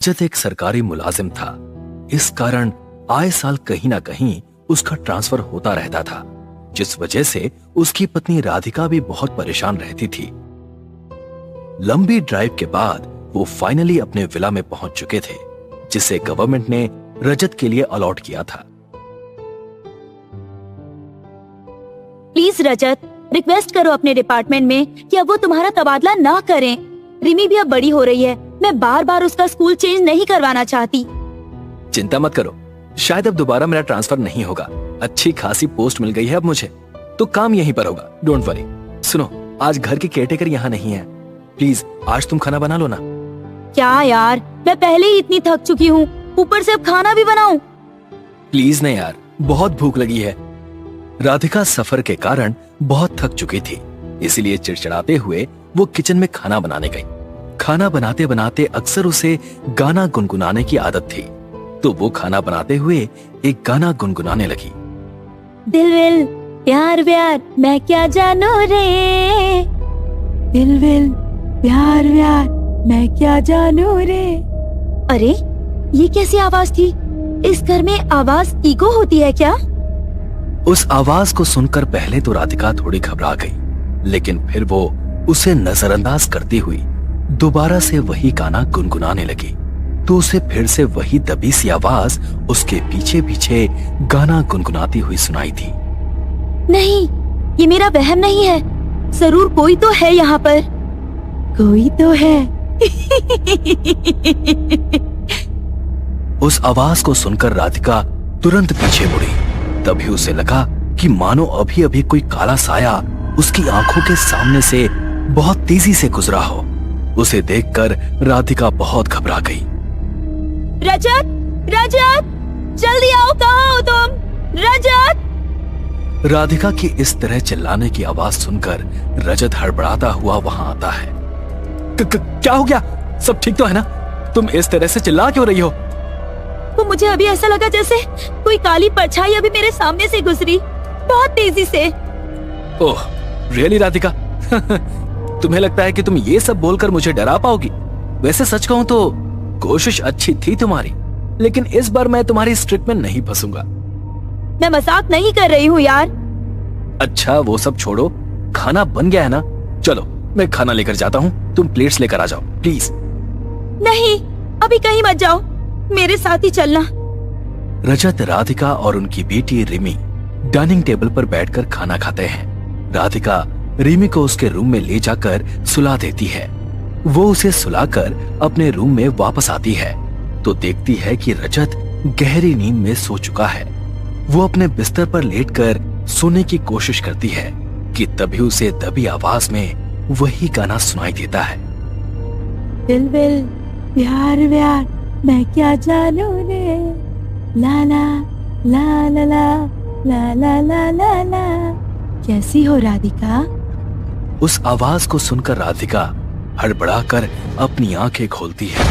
रजत एक सरकारी मुलाजिम था। इस कारण आए साल कहीं ना कहीं उसका ट्रांसफर होता रहता था, जिस वजह से उसकी पत्नी राधिका भी बहुत परेशान रहती थी। लंबी ड्राइव के बाद वो फाइनली अपने विला में पहुंच चुके थे, जिसे गवर्नमेंट ने रजत के लिए अलॉट किया था। प्लीज रजत, रिक्वेस्ट करो अपने डिपार्टमेंट में कि अब वो तुम्हारा तबादला ना करें। रिमी भी अब बड़ी हो रही है, मैं बार बार उसका स्कूल चेंज नहीं करवाना चाहती। चिंता मत करो, शायद अब दोबारा मेरा ट्रांसफर नहीं होगा। अच्छी खासी पोस्ट मिल गई है अब मुझे, तो काम यहीं पर होगा। Don't worry. सुनो, आज घर के केयरटेकर यहाँ नहीं है, प्लीज आज तुम खाना बना लो ना। क्या यार, मैं पहले ही इतनी थक चुकी हूँ, ऊपर से अब खाना भी बनाऊं? प्लीज नहीं यार, बहुत भूख लगी है। राधिका सफर के कारण बहुत थक चुकी थी, इसलिए चिड़चिड़ाते हुए वो किचन में खाना बनाने गई। खाना बनाते बनाते अक्सर उसे गाना गुनगुनाने की आदत थी, तो वो खाना बनाते हुए एक गाना गुनगुनाने लगी। दिल विल प्यार व्यार मैं क्या जानू रे, दिल विल प्यार व्यार मैं क्या जानू रे। अरे ये कैसी आवाज थी? इस घर में आवाज ईगो होती है क्या? उस आवाज को सुनकर पहले तो राधिका थोड़ी घबरा गई, लेकिन फिर वो उसे नजरअंदाज करती हुई दोबारा से वही गाना गुनगुनाने लगी, तो उसे फिर से वही दबी सी आवाज उसके पीछे पीछे गाना गुनगुनाती हुई सुनाई थी। नहीं, ये मेरा वहम नहीं है, जरूर कोई तो है यहाँ पर, कोई तो है। उस आवाज को सुनकर राधिका तुरंत पीछे मुड़ी। तभी उसे लगा कि मानो अभी अभी कोई काला साया उसकी आंखों के सामने से बहुत तेजी से गुजरा हो। उसे देखकर राधिका बहुत घबरा गई। रजत, रजत, जल्दी आओ, कहाँ हो तुम? रजत! राधिका की इस तरह चिल्लाने की आवाज सुनकर रजत हड़बड़ाता हुआ वहां आता है। क्या हो गया? सब ठीक तो है ना? तुम इस तरह से चिल्ला क्यों रही हो? वो मुझे अभी ऐसा लगा जैसे कोई काली परछाई अभी मेरे सामने से गुजरी, बहुत तेजी से। Oh really Radhika? तुम्हें लगता है कि तुम ये सब बोलकर मुझे डरा पाओगी? वैसे सच कहूं तो कोशिश अच्छी थी तुम्हारी, लेकिन इस बार मैं तुम्हारी स्ट्रिक में नहीं फंसूंगा। मैं मजाक नहीं कर रही हूँ यार। अच्छा वो सब छोड़ो, खाना बन गया है ना? चलो मैं खाना लेकर जाता हूँ, तुम प्लेट्स लेकर आ जाओ प्लीज। नहीं, अभी कहीं मत जाओ, मेरे साथ ही चलना। रजत, राधिका और उनकी बेटी रिमी डाइनिंग टेबल पर बैठकर खाना खाते हैं। राधिका रिमी को उसके रूम में ले जाकर सुला देती है। वो उसे सुलाकर अपने रूम में वापस आती है तो देखती है कि रजत गहरी नींद में सो चुका है। वो अपने बिस्तर पर लेटकर सोने की कोशिश करती है कि तभी उसे दबी आवाज में वही गाना सुनाई देता है। दिल विल प्यार व्यार मैं क्या जानू रे, ला ला ला ला ला ला ला ला ला। कैसी हो राधिका? उस आवाज को सुनकर राधिका हड़बड़ाकर अपनी आंखें खोलती है।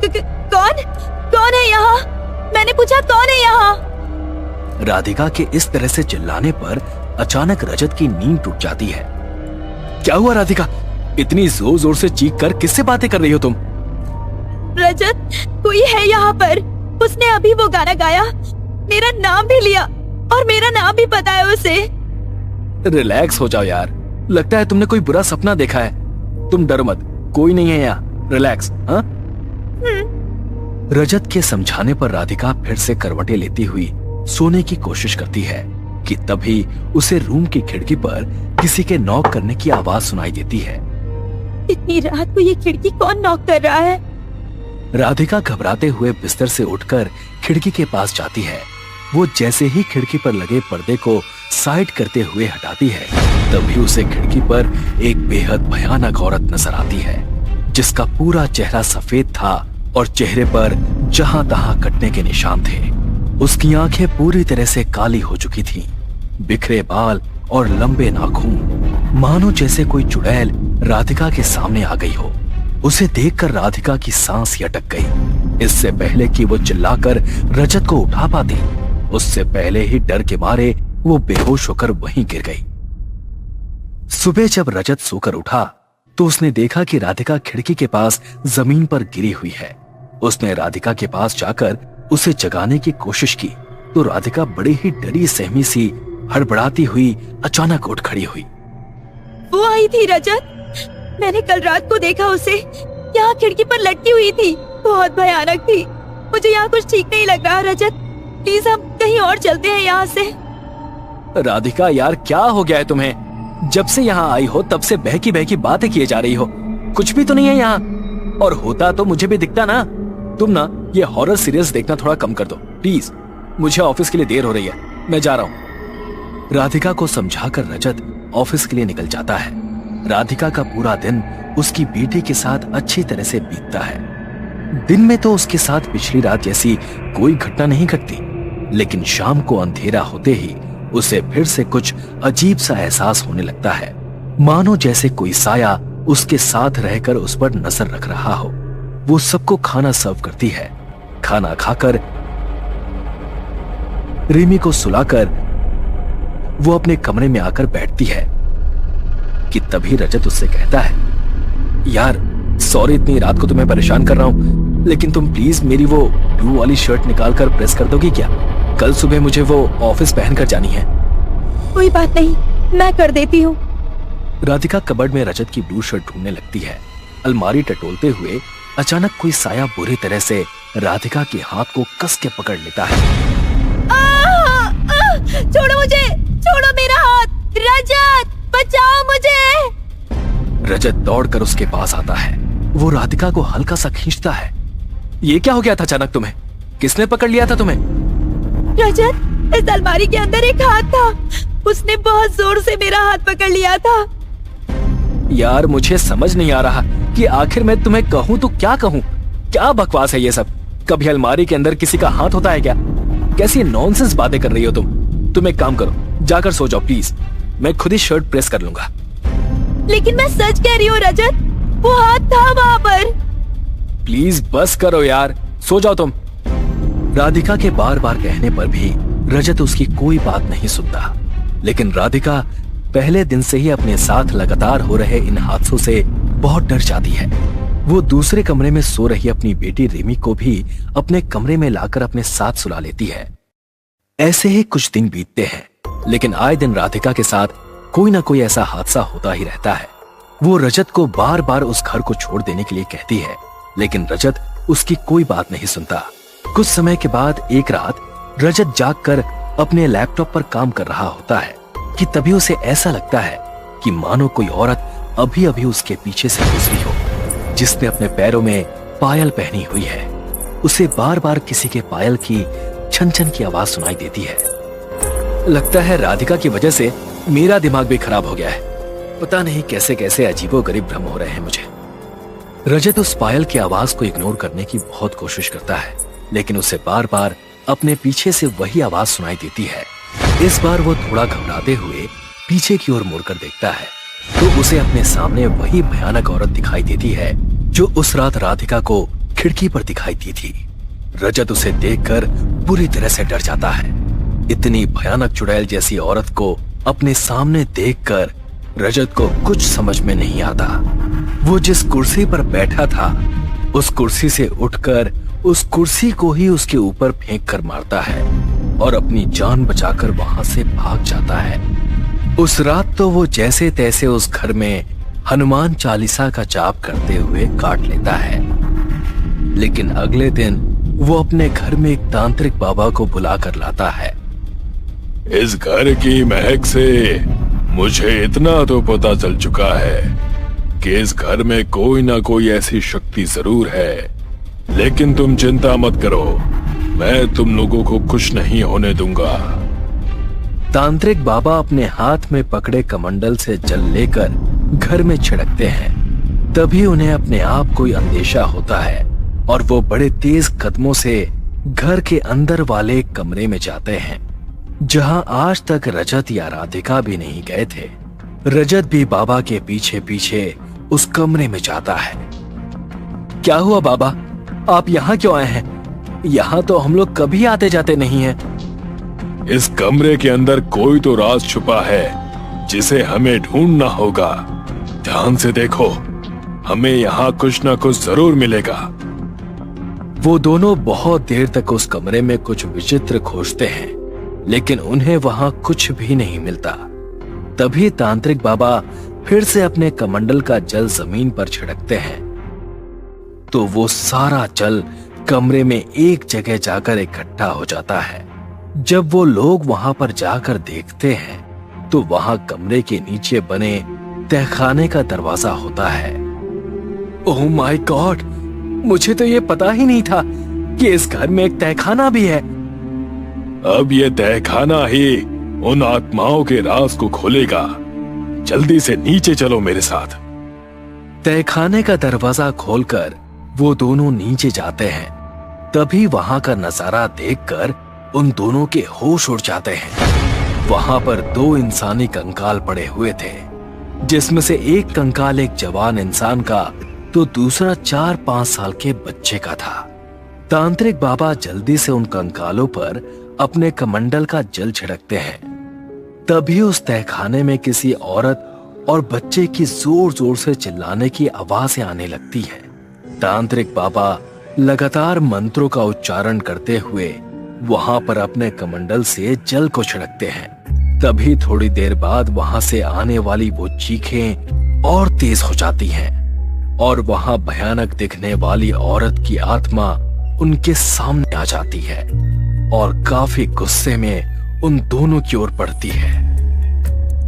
कौन कौन है यहाँ? मैंने पूछा कौन है यहाँ? राधिका के इस तरह से चिल्लाने पर अचानक रजत की नींद टूट जाती है। क्या हुआ राधिका? इतनी जोर जोर से चीख कर किससे बातें कर रही हो तुम? रजत, कोई है यहाँ पर, उसने अभी वो गाना गाया, मेरा नाम भी लिया और मेरा नाम भी पता है उसे। रिलैक्स हो जाओ यार, लगता है तुमने कोई बुरा सपना देखा है। तुम डरो मत, कोई नहीं है यहाँ, रिलैक्स। हाँ? रजत के समझाने पर राधिका फिर से करवटें लेती हुई सोने की कोशिश करती है कि तभी उसे रूम की खिड़की पर किसी के नॉक करने की आवाज सुनाई देती है। इतनी रात को ये खिड़की कौन नॉक कर रहा है? राधिका घबराते हुए बिस्तर से उठकर खिड़की के पास जाती है। वो जैसे ही खिड़की पर लगे पर्दे को साइड करते हुए हटाती है, तभी उसे खिड़की पर एक बेहद भयानक औरत नजर आती है, जिसका पूरा चेहरा सफेद था और चेहरे पर जहां तहां कटने के निशान थे। उसकी आंखें पूरी तरह से काली हो चुकी थीं, बिखरे बाल और लंबे नाखून, मानो जैसे कोई चुड़ैल राधिका के सामने आ गई हो। उसे देखकर राधिका की सांस ही अटक गई। इससे पहले कि वो चिल्लाकर रजत को उठा पाती, उससे पहले ही डर के मारे वो बेहोश होकर वहीं गिर गई। सुबह जब रजत सोकर उठा तो उसने देखा कि राधिका खिड़की के पास जमीन पर गिरी हुई है। उसने राधिका के पास जाकर उसे जगाने की कोशिश की तो राधिका बड़ी ही डरी सहमी सी हड़बड़ाती हुई अचानक उठ खड़ी हुई। वो आई थी रजत, मैंने कल रात को देखा उसे, यहाँ खिड़की पर लटकी हुई थी, बहुत भयानक थी। मुझे यहाँ कुछ ठीक नहीं लग रहा रजत, प्लीज हम कहीं और चलते हैं यहाँ से। राधिका यार क्या हो गया है तुम्हें? जब से यहाँ आई हो तब से बहकी बहकी बातें किए जा रही हो, कुछ भी तो नहीं है यहाँ, और होता तो मुझे भी दिखता ना। तुम ना ये हॉरर सीरीज देखना थोड़ा कम कर दो प्लीज, मुझे ऑफिस के लिए देर हो रही है, मैं जा रहा हूँ। राधिका को समझाकर रजत ऑफिस के लिए निकल जाता है। राधिका का पूरा दिन उसकी बेटी के साथ अच्छी तरह से बीतता है। दिन में तो उसके साथ पिछली रात जैसी कोई घटना नहीं घटती, लेकिन शाम को अंधेरा होते ही उसे फिर से कुछ अजीब सा एहसास होने लगता है, मानो जैसे कोई साया उसके साथ रहकर उस पर नजर रख रहा हो। वो सबको खाना सर्व करती है। खाना खाकर रिमी को सुलाकर वो अपने कमरे में आकर बैठती है कि तभी रजत उससे कहता है, यार सॉरी इतनी रात को तुम्हें परेशान कर रहा हूं, लेकिन तुम प्लीज मेरी वो ब्लू वाली शर्ट निकाल कर प्रेस कर दोगी क्या? कल सुबह मुझे वो ऑफिस पहनकर जानी है। कोई बात नहीं, मैं कर देती हूँ। राधिका कबर्ड में रजत की ब्लू शर्ट ढूंढने लगती है। अलमारी टटोलते हुए अचानक कोई साया बुरी तरह से राधिका के हाथ को कस के पकड़ लेता है। छोड़ो मुझे, छोड़ो मेरा हाथ, रजत बचाओ मुझे। रजत दौड़कर उसके पास आता है। वो राधिका को हल्का सा खींचता है। ये क्या हो गया था अचानक तुम्हें? किसने पकड़ लिया था तुम्हें? रजत, इस अलमारी के अंदर एक हाथ था, उसने बहुत जोर से मेरा हाथ पकड़ लिया था। यार मुझे समझ नहीं आ रहा कि आखिर मैं तुम्हें कहूँ तो क्या कहूँ? क्या बकवास है ये सब? कभी अलमारी के अंदर किसी का हाथ होता है क्या? कैसी नॉनसेंस बातें कर रही हो तुम एक काम करो, जाकर सो जाओ प्लीज, मैं खुद ही शर्ट प्रेस कर लूंगा। लेकिन मैं सच कह रही हूँ रजत, वो हाथ था वहाँ पर। प्लीज बस करो यार, सो जाओ तुम। राधिका के बार बार कहने पर भी रजत उसकी कोई बात नहीं सुनता, लेकिन राधिका पहले दिन से ही अपने साथ लगातार हो रहे इन हादसों से बहुत डर जाती है। वो दूसरे कमरे में सो रही अपनी बेटी रिमी को भी अपने कमरे में लाकर अपने साथ सुला लेती है। ऐसे ही कुछ दिन बीतते हैं, लेकिन आए दिन राधिका के साथ कोई ना कोई ऐसा हादसा होता ही रहता है। वो रजत को बार बार उस घर को छोड़ देने के लिए कहती है, लेकिन रजत उसकी कोई बात नहीं सुनता। कुछ समय के बाद एक रात रजत जागकर अपने लैपटॉप पर काम कर रहा होता है कि तभी उसे ऐसा लगता है कि मानो कोई औरत अभी अभी उसके पीछे से गुजरी हो, जिसने अपने पैरों में पायल पहनी हुई है। उसे बार बार किसी के पायल की छन छन की आवाज सुनाई देती है। लगता है राधिका की वजह से मेरा दिमाग भी खराब हो गया है, पता नहीं कैसे कैसे अजीबोगरीब भ्रम हो रहे हैं मुझे। रजत उस पायल की आवाज को इग्नोर करने की बहुत कोशिश करता है, लेकिन उसे बार बार अपने पीछे से वही आवाज सुनाई देती है। इस बार वो थोड़ा घबराते हुए पीछे की ओर मुड़कर देखता है तो उसे अपने सामने वही भयानक औरत दिखाई देती है जो उस रात राधिका को खिड़की पर दिखाई दी थी। रजत उसे देखकर बुरी तरह से डर जाता है। इतनी भयानक चुड़ैल जैसी औरत को अपने सामने देखकर रजत को कुछ समझ में नहीं आता। वो जिस कुर्सी पर बैठा था उस कुर्सी से उठकर उस कुर्सी को ही उसके ऊपर फेंक कर मारता है और अपनी जान बचाकर वहां से भाग जाता है। उस रात तो वो जैसे तैसे उस घर में हनुमान चालीसा का जाप करते हुए काट लेता है, लेकिन अगले दिन वो अपने घर में एक तांत्रिक बाबा को बुलाकर लाता है। इस घर की महक से मुझे इतना तो पता चल चुका है कि इस घर में कोई ना कोई ऐसी शक्ति जरूर है, लेकिन तुम चिंता मत करो, मैं तुम लोगों को कुछ नहीं होने दूंगा। तांत्रिक बाबा अपने हाथ में पकड़े कमंडल से जल लेकर घर में छिड़कते हैं। तभी उन्हें अपने आप कोई अंदेशा होता है और वो बड़े तेज कदमों से घर के अंदर वाले कमरे में जाते हैं, जहां आज तक रजत या राधिका भी नहीं गए थे। रजत भी बाबा के पीछे पीछे उस कमरे में जाता है। क्या हुआ बाबा, आप यहाँ क्यों आए हैं? यहाँ तो हम लोग कभी आते जाते नहीं हैं। इस कमरे के अंदर कोई तो राज छुपा है जिसे हमें ढूंढना होगा। ध्यान से देखो। हमें यहाँ कुछ ना कुछ जरूर मिलेगा। वो दोनों बहुत देर तक उस कमरे में कुछ विचित्र खोजते हैं, लेकिन उन्हें वहां कुछ भी नहीं मिलता। तभी तांत्रिक बाबा फिर से अपने कमंडल का जल जमीन पर छिड़कते हैं, तो वो सारा जल कमरे में एक जगह जाकर इकट्ठा हो जाता है। जब वो लोग वहां पर जाकर देखते हैं तो वहां कमरे के नीचे बने तहखाने का दरवाजा होता है। ओह माय गॉड, मुझे तो ये पता ही नहीं था कि इस घर में एक तहखाना भी है। अब ये तहखाना ही उन आत्माओं के राज को खोलेगा। जल्दी से नीचे चलो मेरे साथ। तहखाने का दरवाजा खोलकर वो दोनों नीचे जाते हैं। तभी वहां का नजारा देखकर उन दोनों के होश उड़ जाते हैं। वहां पर 2 इंसानी कंकाल पड़े हुए थे, जिसमें से एक कंकाल एक जवान इंसान का तो दूसरा 4-5 साल के बच्चे का था। तांत्रिक बाबा जल्दी से उन कंकालों पर अपने कमंडल का जल छिड़कते हैं। तभी उस तहखाने में किसी औरत और बच्चे की जोर जोर से चिल्लाने की आवाजें आने लगती हैं। तांत्रिक बाबा लगातार मंत्रों का उच्चारण करते हुए वहां पर अपने कमंडल से जल को छिड़कते हैं। तभी थोड़ी देर बाद वहां से आने वाली वो चीखें और तेज हो जाती हैं और वहां भयानक दिखने वाली औरत की आत्मा उनके सामने आ जाती है और काफी गुस्से में उन दोनों की ओर बढ़ती है।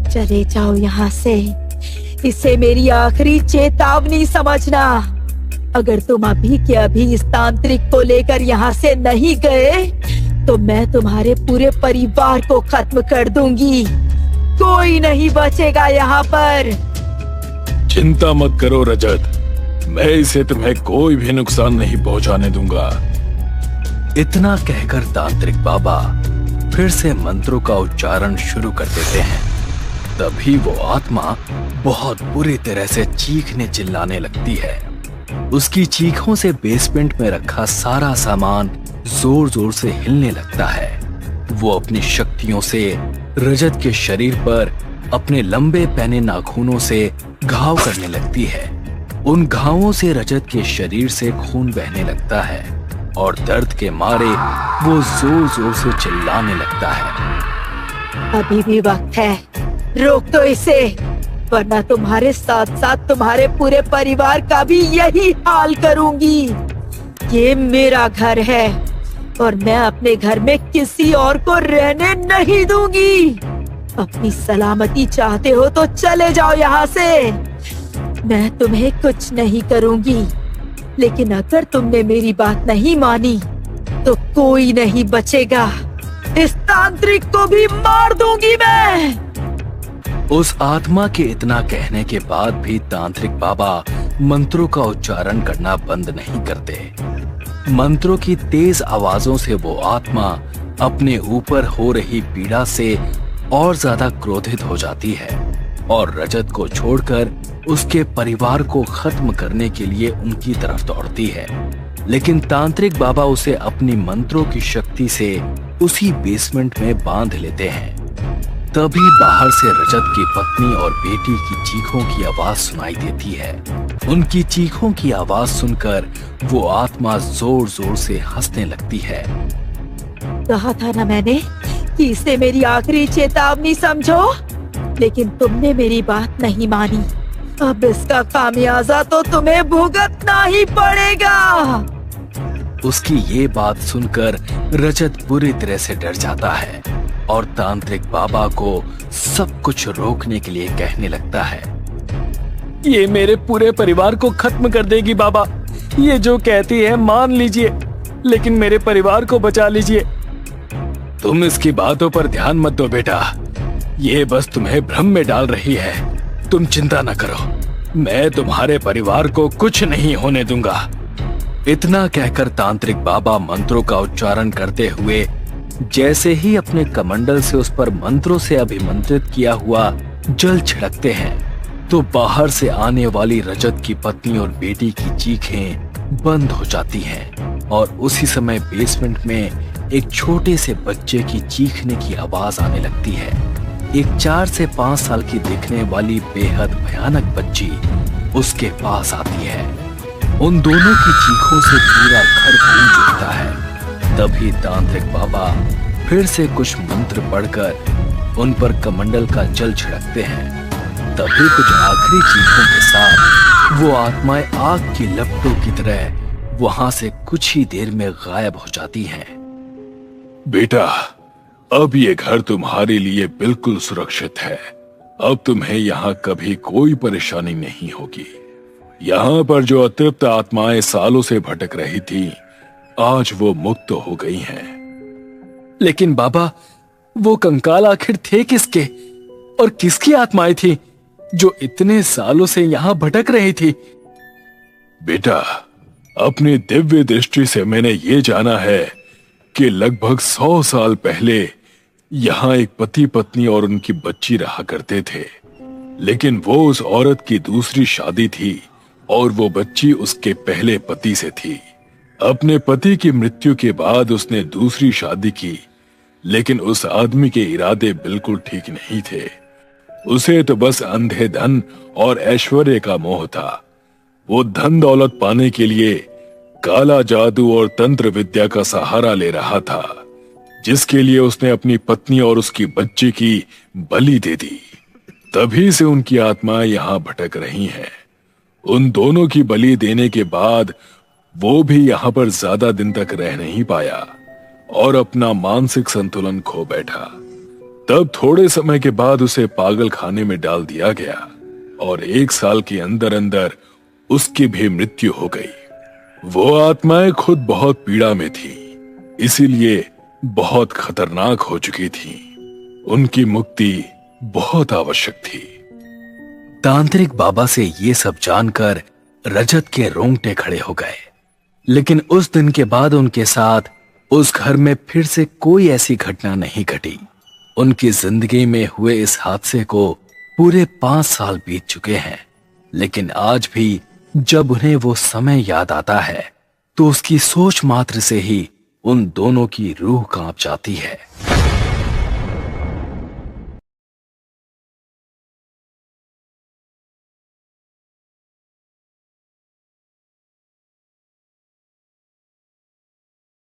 चले जाओ यहाँ से, इसे मेरी आखिरी चेतावनी समझना। अगर तुम अभी के अभी इस तांत्रिक को लेकर यहाँ से नहीं गए तो मैं तुम्हारे पूरे परिवार को खत्म कर दूंगी। कोई नहीं बचेगा यहाँ पर। चिंता मत करो रजत, मैं इसे तुम्हें कोई भी नुकसान नहीं पहुंचाने दूंगा। इतना कहकर तांत्रिक बाबा फिर से मंत्रों का उच्चारण शुरू कर देते हैं। तभी वो आत्मा बहुत बुरी तरह से चीखने चिल्लाने लगती है। उसकी चीखों से बेसमेंट में रखा सारा सामान जोर जोर से हिलने लगता है। वो अपनी शक्तियों से रजत के शरीर पर अपने लंबे पैने नाखूनों से घाव करने लगती है। उन घावों से रजत के शरीर से खून बहने लगता है और दर्द के मारे वो जोर जोर से चिल्लाने लगता है। अभी भी वक्त है, रोक दो इसे, वरना तुम्हारे साथ साथ तुम्हारे पूरे परिवार का भी यही हाल करूंगी। ये मेरा घर है और मैं अपने घर में किसी और को रहने नहीं दूंगी। अपनी सलामती चाहते हो तो चले जाओ यहाँ से। मैं तुम्हें कुछ नहीं करूंगी, लेकिन अगर तुमने मेरी बात नहीं मानी तो कोई नहीं बचेगा। इस तांत्रिक को भी मार दूंगी मैं। उस आत्मा के इतना कहने के बाद भी तांत्रिक बाबा मंत्रों का उच्चारण करना बंद नहीं करते। मंत्रों की तेज आवाजों से वो आत्मा अपने ऊपर हो रही पीड़ा से और ज्यादा क्रोधित हो जाती है और रजत को छोड़कर उसके परिवार को खत्म करने के लिए उनकी तरफ दौड़ती है। लेकिन तांत्रिक बाबा उसे अपनी मंत्रों की शक्ति से उसी बेसमेंट में बांध लेते हैं। तभी बाहर से रजत की पत्नी और बेटी की चीखों की आवाज सुनाई देती है। उनकी चीखों की आवाज सुनकर वो आत्मा जोर जोर से हंसने लगती है। कहा था ना मैंने कि इसे मेरी आखिरी चेतावनी समझो, लेकिन तुमने मेरी बात नहीं मानी। अब इसका खामियाजा तो तुम्हें भुगतना ही पड़ेगा। उसकी ये बात सुनकर रजत बुरी तरह से डर जाता है और तांत्रिक बाबा को सब कुछ रोकने के लिए कहने लगता है। ये मेरे पूरे परिवार को खत्म कर देगी बाबा। ये जो कहती है मान लीजिए, लेकिन मेरे परिवार को बचा लीजिए। तुम इसकी बातों पर ध्यान मत दो बेटा, ये बस तुम्हें भ्रम में डाल रही है। तुम चिंता न करो, मैं तुम्हारे परिवार को कुछ नहीं होने दूंगा। इतना कहकर तांत्रिक बाबा मंत्रों का उच्चारण करते हुए जैसे ही अपने कमंडल से उस पर मंत्रों से अभिमंत्रित किया हुआ जल छिड़कते हैं, तो बाहर से आने वाली रजत की पत्नी और बेटी की चीखें बंद हो जाती हैं और उसी समय बेसमेंट में एक छोटे से बच्चे की चीखने की आवाज आने लगती है। एक 4 से 5 साल की दिखने वाली बेहद भयानक बच्ची उसके पास आती है। उन दोनों की चीखों से पूरा घर गूंज उठता है। तभी तांत्रिक बाबा फिर से कुछ मंत्र पढ़कर उन पर कमंडल का जल छिड़कते हैं। तभी कुछ आखिरी चीखों के साथ वो आत्माएं आग की लपटों की तरह वहां से कुछ ही देर में गायब हो जाती हैं। बेटा, अब ये घर तुम्हारे लिए बिल्कुल सुरक्षित है। अब तुम्हें यहाँ कभी कोई परेशानी नहीं होगी। यहाँ पर जो अतृप्त आत्माएं सालों से भटक रही थी, आज वो मुक्त हो गई हैं। लेकिन बाबा, वो कंकाल आखिर थे किसके और किसकी आत्माएं थी जो इतने सालों से यहाँ भटक रही थी? बेटा, अपनी दिव्य दृष्टि से मैंने ये जाना है कि लगभग 100 साल पहले यहाँ एक पति पत्नी और उनकी बच्ची रहा करते थे। लेकिन वो उस औरत की दूसरी शादी थी और वो बच्ची उसके पहले पति से थी। अपने पति की मृत्यु के बाद उसने दूसरी शादी की, लेकिन उस आदमी के इरादे बिल्कुल ठीक नहीं थे। उसे तो बस अंधे धन और ऐश्वर्य का मोह था। वो धन दौलत पाने के लिए काला जादू और तंत्र विद्या का सहारा ले रहा था, जिसके लिए उसने अपनी पत्नी और उसकी बच्ची की बलि दे दी। तभी से उनकी आत्माएं यहाँ भटक रही हैं। उन दोनों की बलि देने के बाद वो भी यहाँ पर ज्यादा दिन तक रह नहीं पाया और अपना मानसिक संतुलन खो बैठा। तब थोड़े समय के बाद उसे पागल खाने में डाल दिया गया और 1 साल के अंदर अंदर उसकी भी मृत्यु हो गई। वो आत्माएं खुद बहुत पीड़ा में थी, इसीलिए बहुत खतरनाक हो चुकी थी। उनकी मुक्ति बहुत आवश्यक थी। तांत्रिक बाबा से ये सब जानकर रजत के रोंगटे खड़े हो गए। लेकिन उस दिन के बाद उनके साथ उस घर में फिर से कोई ऐसी घटना नहीं घटी। उनकी जिंदगी में हुए इस हादसे को पूरे 5 साल बीत चुके हैं, लेकिन आज भी जब उन्हें वो समय याद आता है तो उसकी सोच मात्र से ही उन दोनों की रूह कांप जाती है।